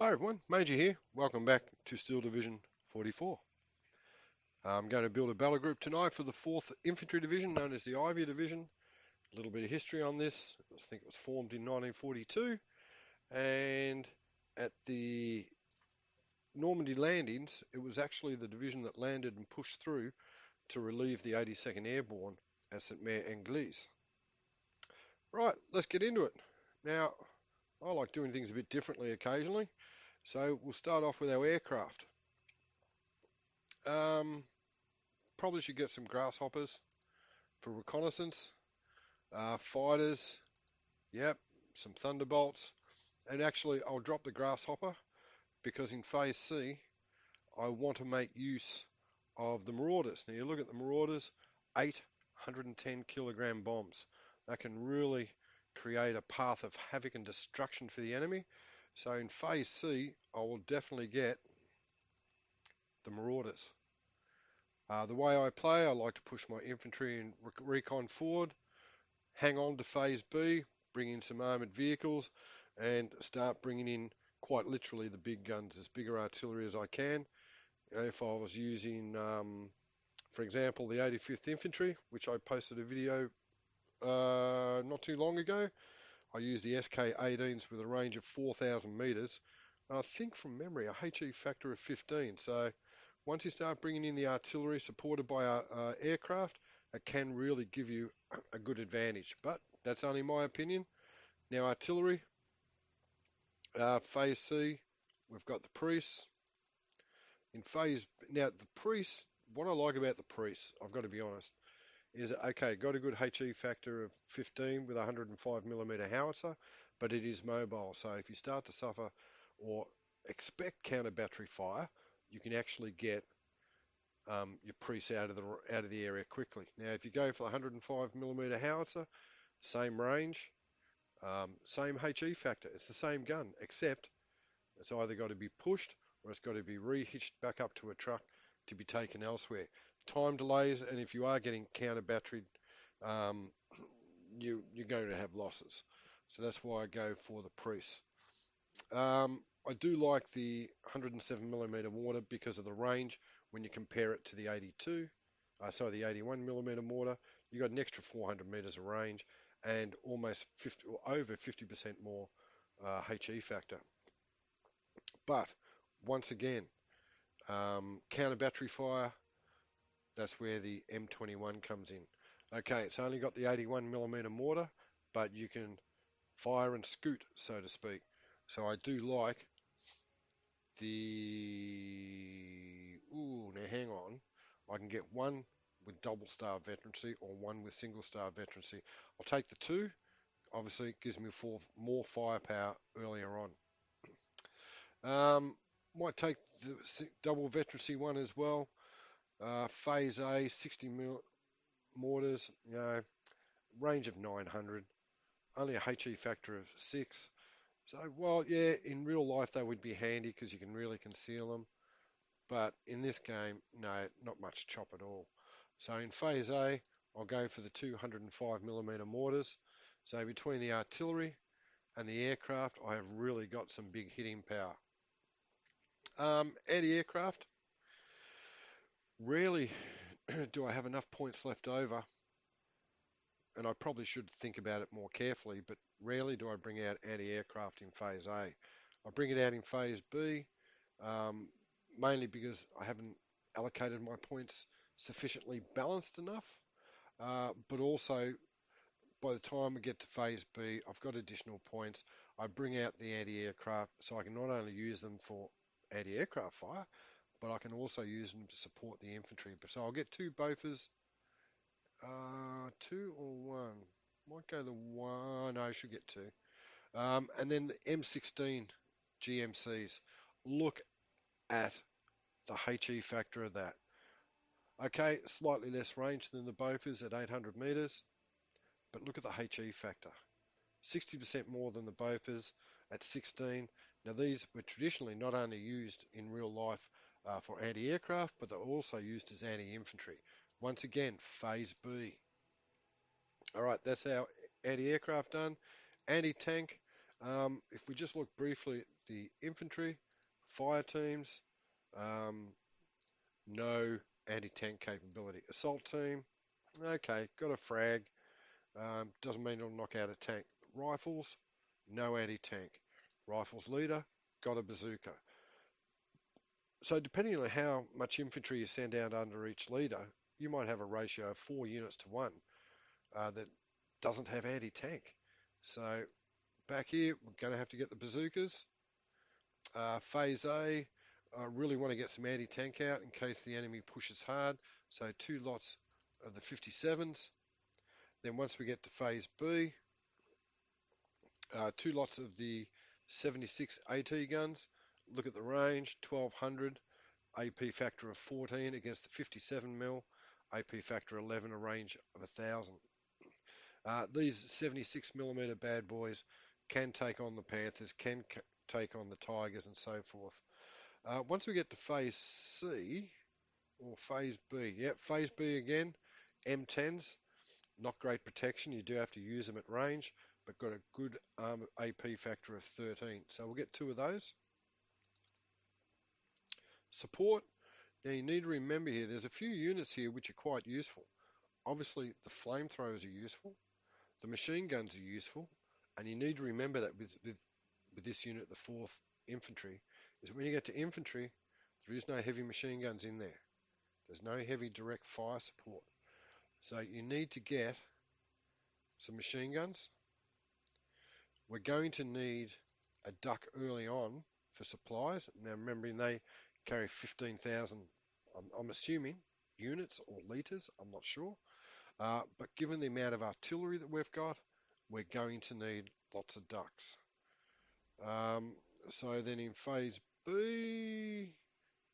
Hi everyone, Major here. Welcome back to Steel Division 44. I'm going to build a battle group tonight for the 4th Infantry Division, known as the Ivy Division. A little bit of history on this. I think it was formed in 1942, and at the Normandy landings, it was actually the division that landed and pushed through to relieve the 82nd Airborne at Saint Mere-Englise. Right, let's get into it. Now, I like doing things a bit differently occasionally, so we'll start off with our aircraft. Um, Probably should get some grasshoppers for reconnaissance, fighters, yep, some thunderbolts, and actually I'll drop the grasshopper because in phase C I want to make use of the marauders. Now you look at the marauders, 810 kilogram bombs. That can really create a path of havoc and destruction for the enemy. So in phase C I will definitely get the marauders. The way I play, I like to push my infantry and recon forward, hang on to phase B, bring in some armoured vehicles, and start bringing in quite literally the big guns, as bigger artillery as I can. If I was using, for example, the 85th Infantry, which I posted a video not too long ago, I used the SK-18s with a range of 4,000 metres. I think from memory, a HE factor of 15. So once you start bringing in the artillery supported by our aircraft, it can really give you a good advantage. But that's only my opinion. Now artillery, phase C, we've got the priests. Now the priests, what I like about the priests, I've got to be honest, is okay, got a good HE factor of 15 with a 105mm howitzer, but it is mobile. So if you start to suffer or expect counter battery fire, you can actually get your priests out of the area quickly. Now, if you go for the 105mm howitzer, same range, same HE factor. It's the same gun, except it's either got to be pushed or it's got to be rehitched back up to a truck to be taken elsewhere. Time delays, and if you are getting counter batteried, um, you're going to have losses. So that's why I go for the priests. I do like the 107mm mortar because of the range when you compare it to the 82, the 81mm mortar. You got an extra 400 meters of range and almost 50 or over 50% more HE factor. But once again, counter battery fire, that's where the M21 comes in. Okay, it's only got the 81mm mortar, but you can fire and scoot, so to speak. So I do like now hang on. I can get one with double star veterancy or one with single star veterancy. I'll take the two. Obviously, it gives me more firepower earlier on. Might take the double veterancy one as well. Phase A, 60mm mortars, range of 900. Only a HE factor of 6. So, well, yeah, in real life they would be handy because you can really conceal them. But in this game, no, not much chop at all. So in phase A, I'll go for the 205mm mortars. So between the artillery and the aircraft, I have really got some big hitting power. Anti-aircraft, rarely do I have enough points left over, and I probably should think about it more carefully, but rarely do I bring out anti-aircraft in phase A. I bring it out in phase B, um, mainly because I haven't allocated my points sufficiently balanced enough, but also by the time we get to phase B, I've got additional points. I bring out the anti-aircraft so I can not only use them for anti-aircraft fire, but I can also use them to support the infantry. So I'll get two Bofors, two or one. Might go the one. No, I should get two. And then the M16 GMCs. Look at the HE factor of that. Okay, slightly less range than the Bofors at 800 meters, but look at the HE factor. 60% more than the Bofors at 16. Now these were traditionally not only used in real life for anti-aircraft, but they're also used as anti-infantry. Once again, phase B. All right, that's our anti-aircraft done. Anti-tank, If we just look briefly at the infantry, fire teams, um, no anti-tank capability. Assault team, okay, got a frag, doesn't mean it'll knock out a tank. Rifles, no anti-tank. Rifles leader, got a bazooka. So depending on how much infantry you send out under each leader, you might have a ratio of 4 units to 1 that doesn't have anti-tank. So back here, we're going to have to get the bazookas. Phase A, I really want to get some anti-tank out in case the enemy pushes hard. So 2 lots of the 57s. Then once we get to phase B, 2 lots of the 76 AT guns. Look at the range, 1200, AP factor of 14 against the 57mm, AP factor 11, a range of 1000. These 76mm bad boys can take on the Panthers, can take on the Tigers and so forth. Once we get to phase C, or phase B, yep, phase B again, M10s, not great protection, you do have to use them at range, but got a good AP factor of 13. So we'll get 2 of those. Support, now you need to remember here, there's a few units here which are quite useful. Obviously the flamethrowers are useful, the machine guns are useful, and you need to remember that with this unit, the 4th Infantry, is when you get to infantry, there is no heavy machine guns in there. There's no heavy direct fire support. So you need to get some machine guns. We're going to need a duck early on for supplies. Now remembering they carry 15,000, I'm assuming, units or litres, I'm not sure. But given the amount of artillery that we've got, we're going to need lots of ducks. So then in phase B,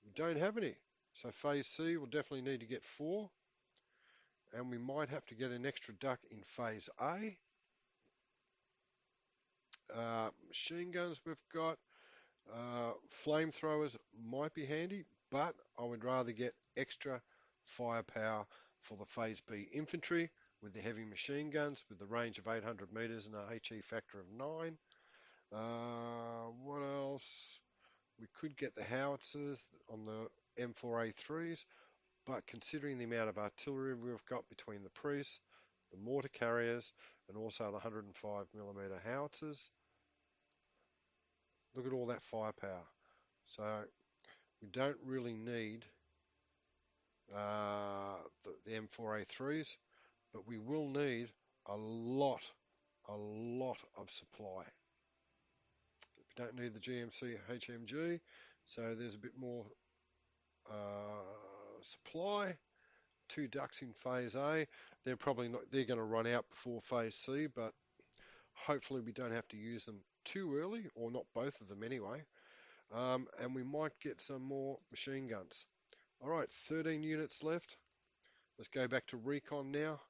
we don't have any. So phase C, we'll definitely need to get 4. And we might have to get an extra duck in phase A. Machine guns we've got. Flamethrowers might be handy, but I would rather get extra firepower for the phase B infantry with the heavy machine guns with the range of 800 metres and a HE factor of 9. What else? We could get the howitzers on the M4A3s, but considering the amount of artillery we've got between the priests, the mortar carriers, and also the 105mm howitzers, look at all that firepower. So we don't really need the M4A3s, but we will need a lot of supply. We don't need the GMC HMG, so there's a bit more supply. 2 ducks in phase A. They're probably not. They're going to run out before phase C, but hopefully we don't have to use them too early, or not both of them anyway. And we might get some more machine guns. All right, 13 units left. Let's go back to recon now.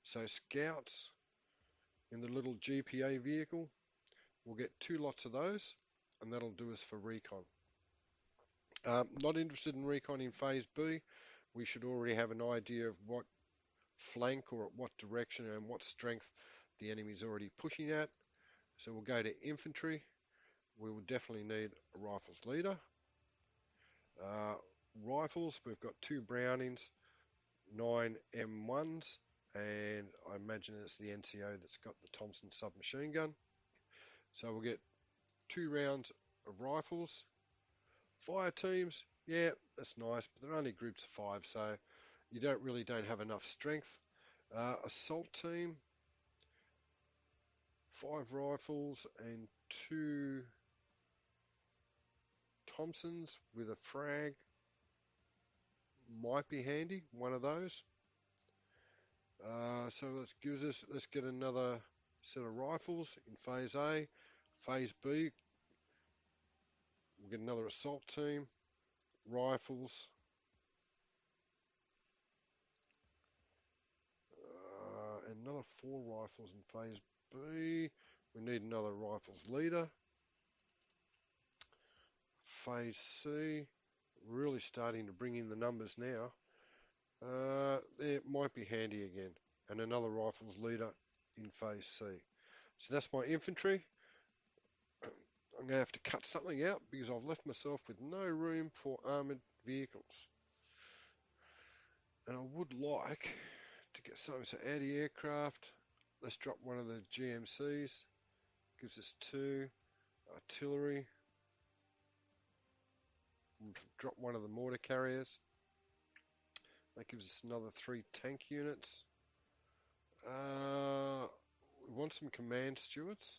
So scouts in the little GPA vehicle. We'll get 2 lots of those, and that'll do us for recon. Not interested in recon in phase B. We should already have an idea of what flank or at what direction and what strength the enemy's already pushing at. So we'll go to infantry. We will definitely need a rifles leader. Rifles, we've got 2 Brownings, 9 M1s, and I imagine it's the NCO that's got the Thompson submachine gun. So we'll get 2 rounds of rifles. Fire teams, yeah, that's nice, but they're only groups of 5, so you don't have enough strength. Assault team, 5 rifles and 2 Thompsons with a frag might be handy, one of those. So let's get another set of rifles in phase A. Phase B, we'll get another assault team, rifles. Another 4 rifles in phase B. We need another rifles leader. Phase C, really starting to bring in the numbers now. It might be handy again. And another rifles leader in phase C. So that's my infantry. I'm going to have to cut something out because I've left myself with no room for armoured vehicles. And I would like to get something, so anti-aircraft. Let's drop one of the GMCs. Gives us 2. Artillery. Drop one of the mortar carriers. That gives us another 3 tank units. We want some command stewards.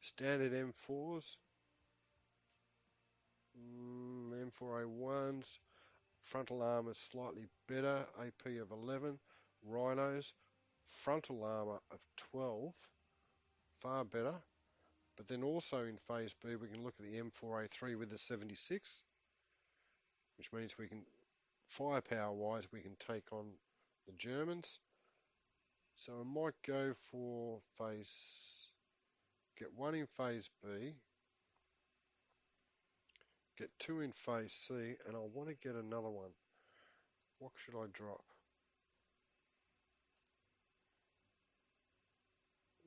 Standard M4s. M4A1s. Frontal armor slightly better. AP of 11. Rhinos. Frontal armor of 12. Far better. But then also in phase B, we can look at the M4A3 with the 76, which means we can, firepower-wise, we can take on the Germans. So I might go for get 1 in phase B, get 2 in phase C, and I want to get another one. What should I drop?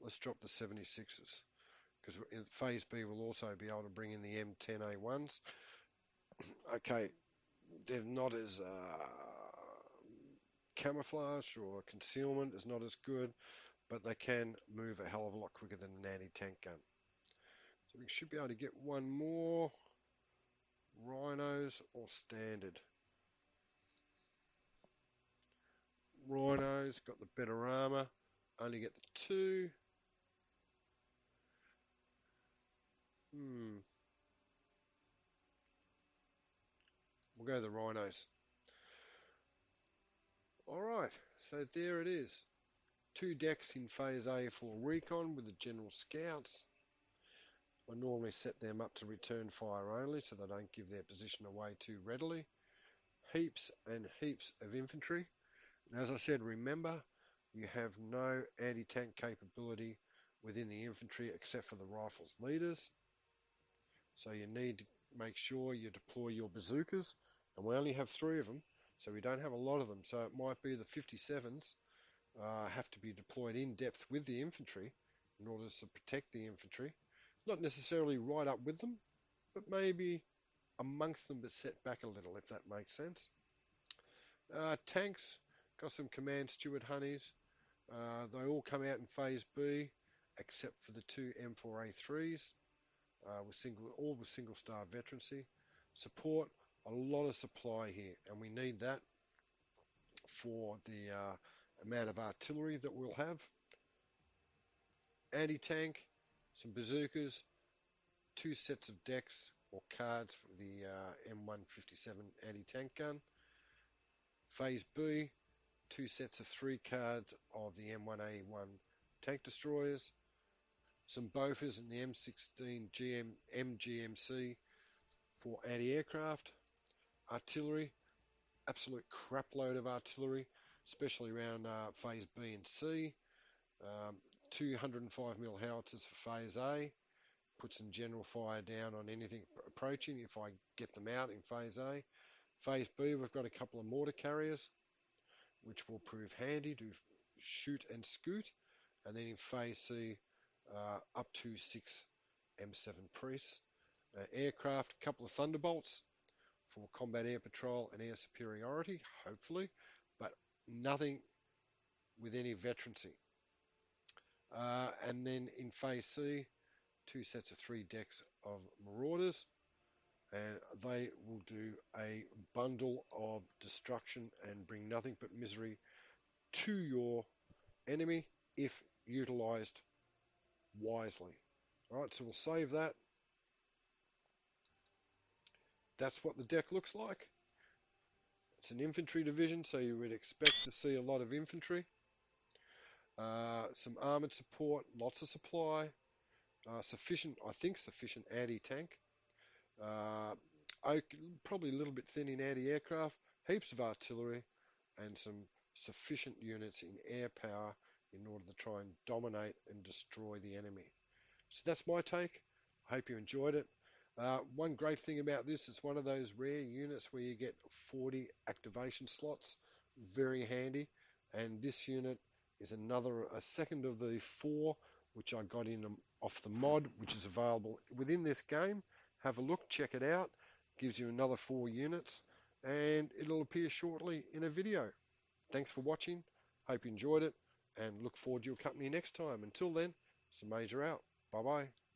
Let's drop the 76s, because in phase B we'll also be able to bring in the M10A1s. Okay, they're not as camouflage or concealment is not as good, but they can move a hell of a lot quicker than an anti-tank gun. So we should be able to get one more. Rhinos or standard? Rhinos got the better armor. Only get the 2. We'll go the Rhinos. Alright, so there it is. 2 decks in phase A for recon with the general scouts. I normally set them up to return fire only so they don't give their position away too readily. Heaps and heaps of infantry. And as I said, remember, you have no anti-tank capability within the infantry except for the rifles leaders. So you need to make sure you deploy your bazookas, and we only have 3 of them, so we don't have a lot of them. So it might be the 57s have to be deployed in depth with the infantry in order to protect the infantry. Not necessarily right up with them, but maybe amongst them, but set back a little, if that makes sense. Tanks, got some command steward honeys. They all come out in phase B, except for the 2 M4A3s. All with single star veterancy. Support, a lot of supply here, and we need that for the amount of artillery that we'll have. Anti-tank, some bazookas, 2 sets of decks or cards for the M157 anti-tank gun. Phase B, 2 sets of 3 cards of the M1A1 tank destroyers. Some Bofors and the M16 MGMC for anti-aircraft. Artillery, absolute crap load of artillery, especially around phase B and C. 205mm howitzers for phase A. Put some general fire down on anything approaching if I get them out in phase A. Phase B, we've got a couple of mortar carriers, which will prove handy to shoot and scoot. And then in phase C, up to 6 M7 priests. Aircraft, a couple of Thunderbolts for combat air patrol and air superiority, hopefully, but nothing with any veterancy. And then in phase C, 2 sets of 3 decks of Marauders, and they will do a bundle of destruction and bring nothing but misery to your enemy if utilized wisely. Alright, so we'll save that. That's what the deck looks like. It's an infantry division, so you would expect to see a lot of infantry. Some armoured support, lots of supply, sufficient anti-tank. Probably a little bit thin in anti-aircraft, heaps of artillery, and some sufficient units in air power in order to try and dominate and destroy the enemy. So that's my take. I hope you enjoyed it. One great thing about this is one of those rare units where you get 40 activation slots. Very handy. And this unit is a second of the 4 which I got in off the mod, which is available within this game. Have a look, check it out. Gives you another 4 units, and it'll appear shortly in a video. Thanks for watching. Hope you enjoyed it, and look forward to your company next time. Until then, it's the Major out. Bye bye.